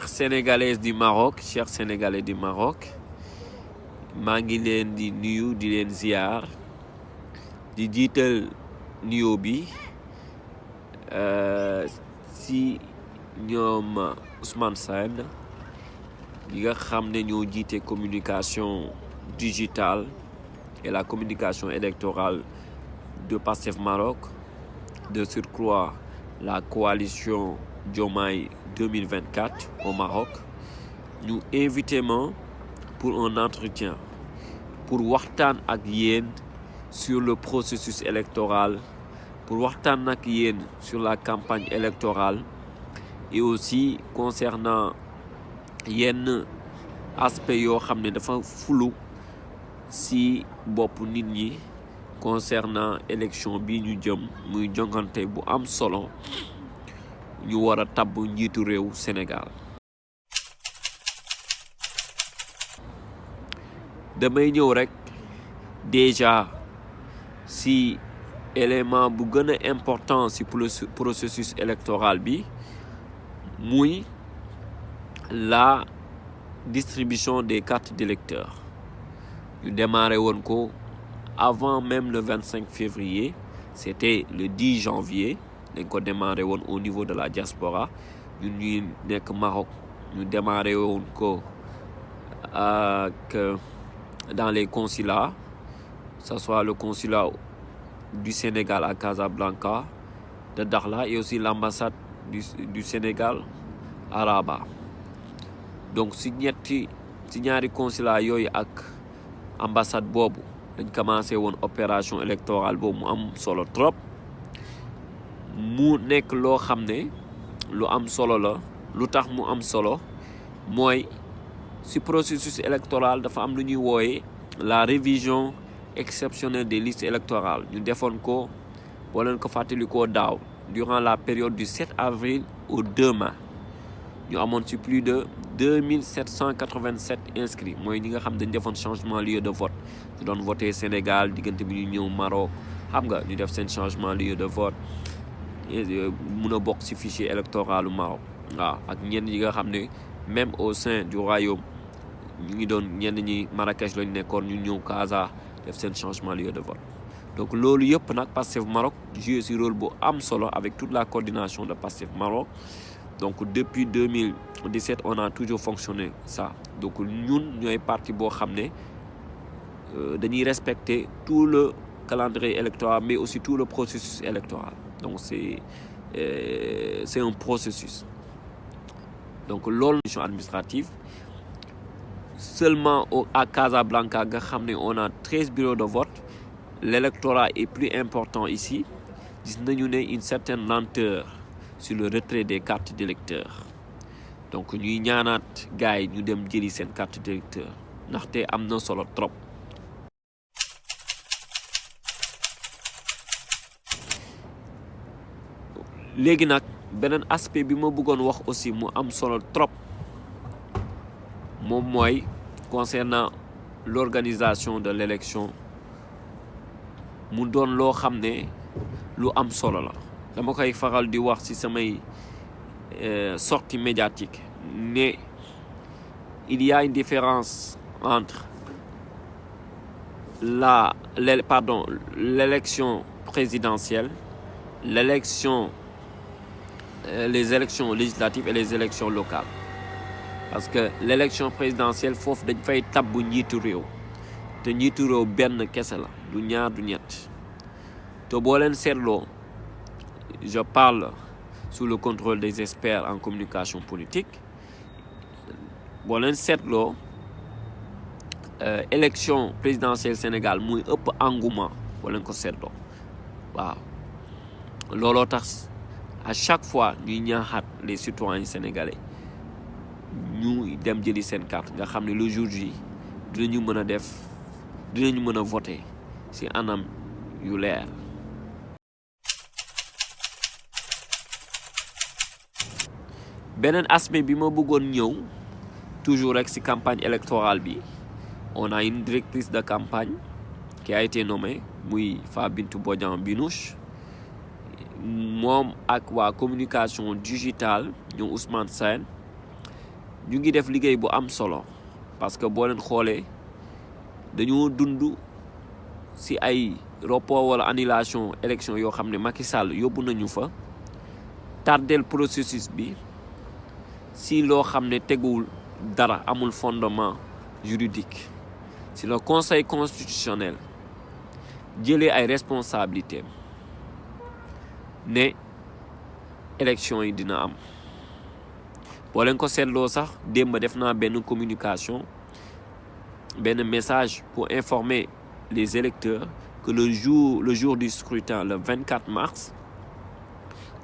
Chers Sénégalais du Maroc, chers Sénégalais du Maroc, maa ngi leen di nuyu di leen ziar di jiital nuyo bi si ñoom Ousmane Sène yi nga xam ne ñoo jiite communication digitale et la communication électorale de Pastef Maroc, de surcroît la coalition Diomaye 2024 au Maroc. Ñu invité ma pour un entretien pour waxtaan ak yéen sur le processus électoral, pour waxtaan ak yéen sur la campagne électorale et aussi concernant yenn aspect yoo xam ne dafa flou si bopp nit ñi concernant élection bi ñu jëm muy jongante bu am solo ñu war a tabb njiitu réew Sénégal. damay ñëw rek déjà si élément bu gën a important si processus électoral bi muy la distribution des cartes d'électeurs. Ñu démarré woon ko avant même le 25 février, c'était le 10 janvier dañ ko démarré woon au niveau de la diaspora. ñun ñuy nekk Maroc ñu démarré woon ko dans les consulats, que ce soit le consulat du Sénégal à Casablanca, de Dakhla, et aussi l'ambassade du Sénégal à Rabat. Donc si ñaari consulat yooyu ak ambassade boobu dañ commencé woon opération électorale boobu mu am solo trop, mu nekk loo xam ne lu am solo la. lu tax mu am solo mooy si processus électoral dafa am lu ñuy wooye la révision exceptionnelle des listes électorales. ñu defoon ko boo leen ko fàttalikoo daaw durant la période du 7 avril au 2 mai ñu amoon ci plus de 2787 inscrits mooy ñi nga xam dañ defoon changement lieu de vote. ñu doon voté Sénégal diggante bi ñu ñëw Maroc, xam nga ñu def seen changement lieu de vote mun a bokk ci fichier électoral u Maroc. waaw ak ñenn yi nga xam ne même au sein du royaume ñu ngi doon ñenn ñi Marrakech lañ nekkoon, ñu ñëw Casa def seen changement lieu de vote. donc loolu yëpp nag Pastef Maroc joué ci rôle bu am solo avec toute la coordination de Pastef Maroc. donc depuis 2017 on a toujours fonctionné ça. donc ñun ñooy parti boo xam ne dañuy respecter tout le calendrier électoral mais aussi tout le processus électoral. donc c'est un processus. donc loolu mission administrative seulement à Casablanca nga xam ne on a 13 bureaux de vote. L'électorat est plus important ici. gis nañu ne une certaine lenteur sur le retrait des cartes d'électeurs. donc ñuy ñaanaat gars yi ñu dem jëli seen carte d'électeur ndaxte am na solo trop. léegi nag beneen aspect bi ma bëggoon wax aussi mu am solo trop moom mooy concernant l'organisation de l'élection. mu doon loo xam ne lu am solo la. dama koy faral di wax ci samay sortie médiatique ne il y a une différence entre l'élection présidentielle, les élections législatives et les élections locales. parce que l'élection présidentielle foofu dañ fay tabb njiitu réew te njiitu réew benn kese la, du ñaar du ñett. te boo leen seetloo, je parle sous le contrôle des experts en communication politique. boo leen seetloo élection présidentielle Sénégal muy ëpp engouement boo leen ko seetloo. waaw looloo tax à chaque fois ñuy ñaaxaat les citoyens sénégalais ñu dem jëli seen carte nga xam ne le jour ji dinañu mën a voter ci anam yu leer. beneen aspect bi ma bëggoon ñëw toujours rek ci campagne électorale bi, on a une directrice de campagne qui a été nommée muy Fa Bintou Bodian Binouche. moom ak waa communication digitale ñoom Ousmane Sène ñu ngi def liggéey bu am solo parce que boo leen xoolee dañoo dund si ay report wala annulation élection yoo xam ne Macky Sall yóbbu nañu fa tardel processus bi si loo xam ne teguwul dara amul fondement juridique si le conseil constitutionnel jëlee ay responsabilités ne élection yi dina am boo leen ko seetloo sax démb def naa benn communication benn message pour informer les électeurs que le jour du scrutin, le 24 mars,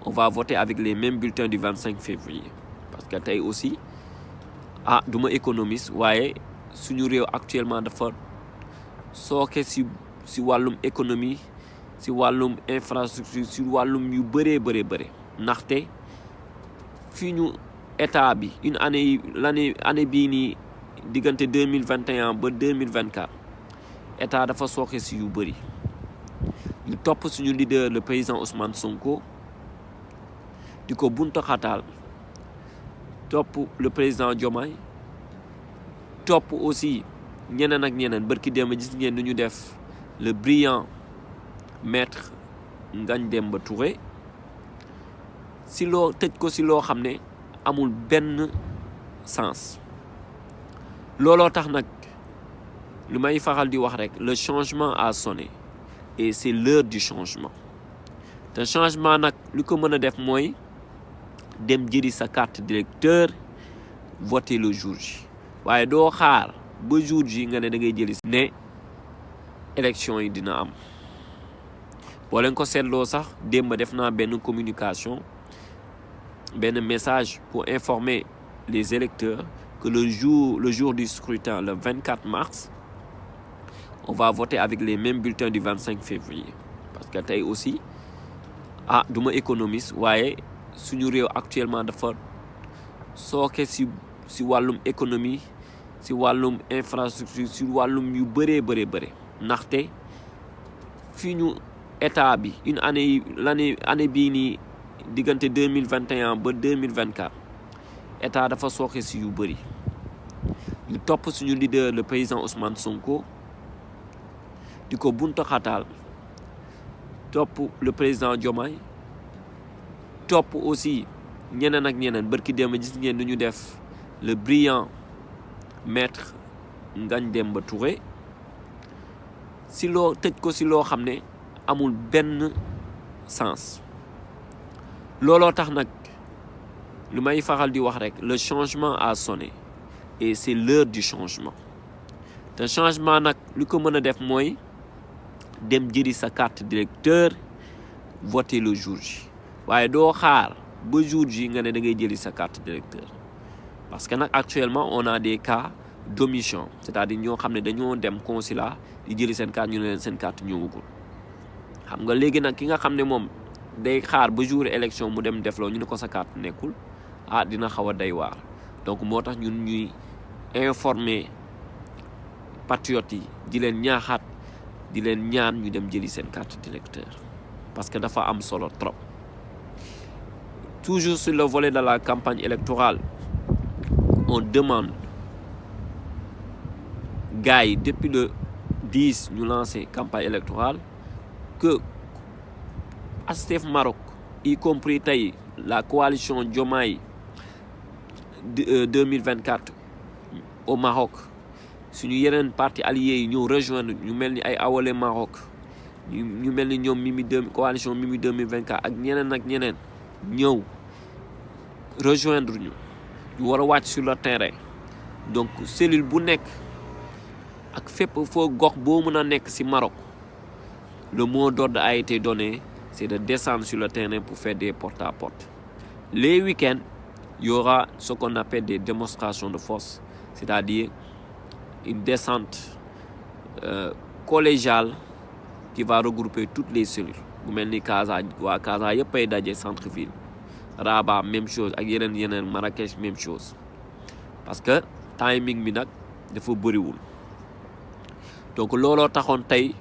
on va voter avec les mêmes bulletins du 25 février. Parce que tey aussi duma économiste waaye suñu réew actuellement dafa sooke si wàllum économie si wàllum infrastructure si wàllum yu bëree ndaxte fii ñu état bi une année bii nii diggante 2021 ba 2024 état dafa sooxe si yu bëri ñu topp suñu leader le président Ousmane Sonko di ko bunta xataal topp le président Diomaye topp aussi ñeneen ak ñeneen barki démb gis ngeen nu ñu def le brillant maître Ngagne Demba Touré si loo tëj ko si loo xam ne amul benn sens looloo tax nag lu may faral di wax rek le changement a sonné et c'est l'heure du changement te changement nag lu ko mën a def mooy dem jëri sa carte d'électeur voter le jour J waaye doo xaar ba jour J nga ne da ngay jëli ne élection yi dina am boo leen ko seetloo sax démb def naa benn communication benn message pour informer les électeurs que le jour du scrutin, le 24 mars, on va voter avec les mêmes bulletins du 25 février. Parce que tey aussi duma économiste waaye suñu réew actuellement dafa sooke si wàllum économie si wàllum infrastructure si wàllum yu bëree ndaxte fii ñu état bi une année bii nii diggante 2021 ba 2024 état dafa sooxe si yu bëri ñu topp suñu leader le président Ousmane Sonko di ko bunta xataal topp le président Diomaye topp aussi ñeneen ak ñeneen barki démb gis ngeen nu ñu def le brillant maître Ngagne Demba Touré si loo tëj ko si loo xam ne amul benn sens looloo tax nag lu may faral di wax rek le changement a sonné et c'est l'heure du changement te changement nag lu ko mën a def mooy dem jëri sa carte d'électeur voter le jour J waaye doo xaar ba jour J nga ne da ngay jëli sa carte d'électeur parce que nag actuellement on a des cas d'omission c'est-à-dire ñoo xam ne dañoo dem consulat di jëli seen carte ñu ne leen seen carte ñëwagul xam nga léegi nag ki nga xam ne moom day xaar ba jour élection mu dem defloo ñu ne ko sa carte nekkul dina xaw a day waar donc moo tax ñun ñuy informer patriotes yi di leen ñaaxaat di leen ñaan ñu dem jëli seen carte d'électeur parce que dafa am solo trop. Toujours sur le volet de la campagne électorale on demande gars yi depuis le 10 ñu lancé campagne électorale que Pastef Maroc y compris tey la coalition Diomaye 2024 au Maroc suñu yeneen parti alliés yi ñëw rejoindre ñu mel ni ay Awalé Maroc ñu mel ni ñoom coalition Mimi 2024 ak ñeneen ñëw rejoindre ñu war a wàcc sur le terrain donc cellule bu nekk ak fépp foo gox boo mën a nekk ci Maroc le mot d'ordre a été donné c'est de descendre sur le terrain pour faire des porte-à-porte. Les week-ends, il y aura ce qu'on appelle des démonstrations de force, c'est-à-dire une descente collégiale qui va regrouper toutes les cellules. Vous voyez, Casa, il y a pas de centre-ville. Rabat, même chose. Ak yeneen Marrakech, même chose. Parce que timing bi nak dafa bëriwul. Donc looloo taxoon tey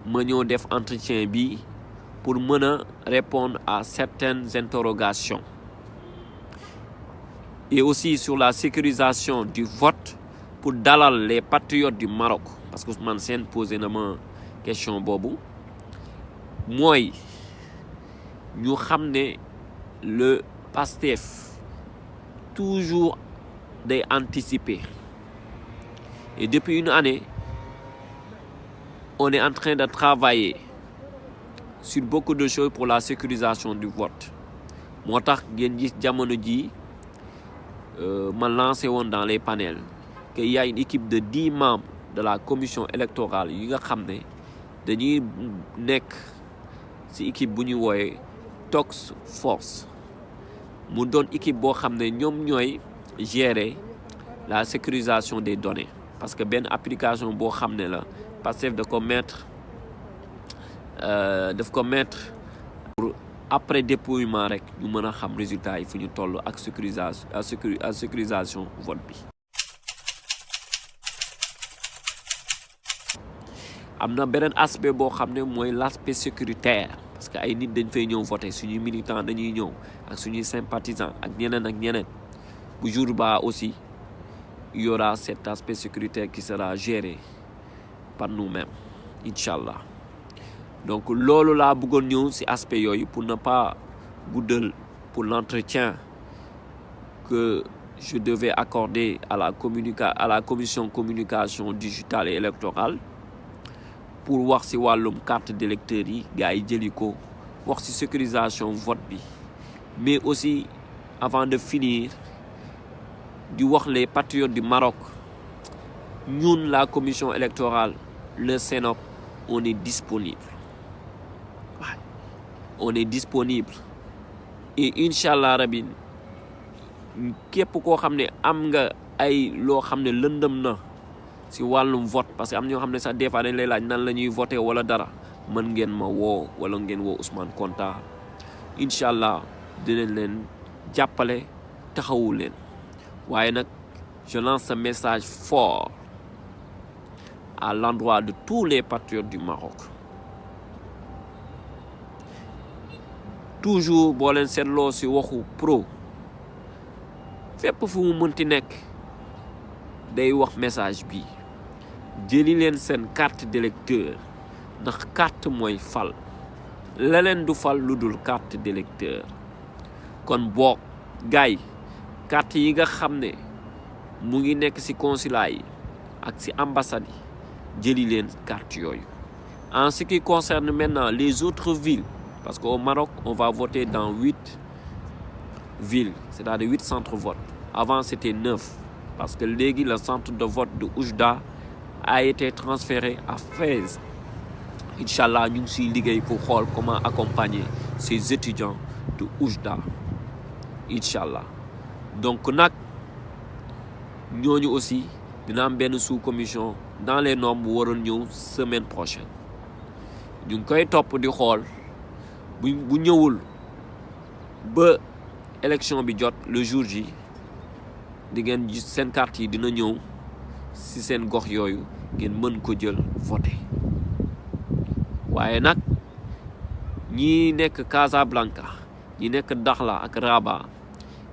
ma ñëw def entretien bi pour mën a répondre à certaines interrogations. et aussi sur la sécurisation du vote pour dalal les patriotes du Maroc parce que Ousmane Sène posé na ma question boobu mooy ñu xam ne le PASTEF toujours day anticiper et depuis une année on est en train de travailler sur beaucoup de choses pour la sécurisation du vote moo tax ngeen gis jamono ji ma lancé woon dans les panels qu'il y a une équipe de 10 membres de la commission électorale yi nga xam ne dañuy nekk ci équipe bu ñuy wooye Task Force mu doon équipe boo xam ne ñoom ñooy gérer la sécurisation des données parce que benn application boo xam ne la Pastef daf ko mettre pour après déploiement rek ñu mën a xam résultat yi fu ñu toll ak sécurisation vote bi. am na beneen aspect boo xam ne mooy l'aspect sécuritaire parce que ay nit dañ fay ñëw voter suñuy militants dañuy ñëw ak suñuy sympathisants ak ñeneen bu jour ba aussi il y aura cet aspect sécuritaire qui sera géré par nous-mêmes inchallah donc loolu laa bëggoon ñëw ci aspect yooyu pour ne pas guddal pour l'entretien que je devais accorder à la commission communication digitale et électorale pour wax ci wàllum carte d'électeur yi gars yi jëli ko wax ci sécurisation vote bi mais aussi avant de finir di wax les patriotes du Maroc ñun la commission électorale le Sénat on est disponible et inchallah rabbi képp koo xam ne am nga ay loo xam ne lëndëm na ci wàllum vote parce que am ñoo xam ne sax des fois dañ lay laaj nan la ñuy voter wala dara mën ngeen ma woo wala ngeen woo Ousmane Konta inchallah dinañ leen jàppale taxawu leen waaye nag je lance un message fort à l'endroit de tous les patriotes du Maroc toujours boo leen seetloo ci waxu pro fépp fu mu mënti nekk day wax message bi jëli leen seen carte d'électeur ndax carte mooy fal leneen du fal lu dul carte d'électeur kon boog gaay carte yi nga xam ne mu ngi nekk ci consulat yi ak ci ambassade yi jëli leen carte yooyu. En ce qui concerne maintenant les autres villes parce qu'au Maroc on va voter dans 8 villes c'est-à-dire 8 centres vote avant c'était 9 parce que léegi le centre de vote de Oujda a été transféré à Fès. Inch'Allah ñu ngi siy liggéey pour xool comment accompagner ces étudiants de Oujda Inch'Allah donc nag ñooñu aussi dina am benn sous-commission dans les normes bu waroon ñëw semaine prochaine ñu ngi koy topp di xool bu ñëwul ba élection bi jot le jour ji di ngeen gis seen carte yi dina ñëw ci seen gox yooyu ngeen mën ko jël voter waaye nag ñi nekk Casablanca ñi nekk Dakhla ak Rabat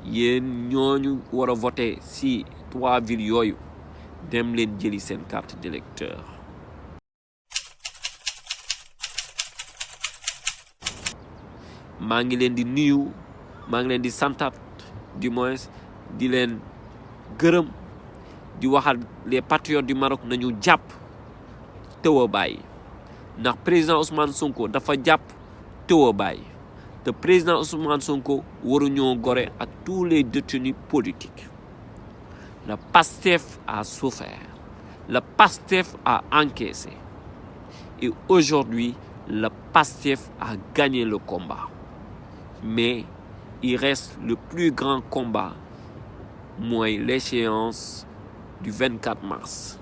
yéen ñooñu war a voter ci 3 villes yooyu dem leen jëli seen carte d'électeur maa ngi leen di nuyu maa ngi leen di santaat du moins di leen gërëm di waxal les patriotes du Maroc nañu jàpp tëw a bàyyi ndax président Ousmane Sonko dafa jàpp tëw a bàyyi te président Ousmane Sonko waruñoo gore ak tous les détenus politiques. Le PASTEF a souffert, le PASTEF a encaissé et aujourd'hui le PASTEF a gagné le combat. Mais il reste le plus grand combat, mooy l'échéance du 24 mars.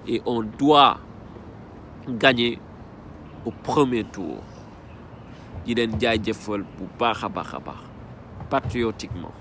Et on doit gagner au premier tour. Di leen jaajëfal bu baax a baax patriotiquement.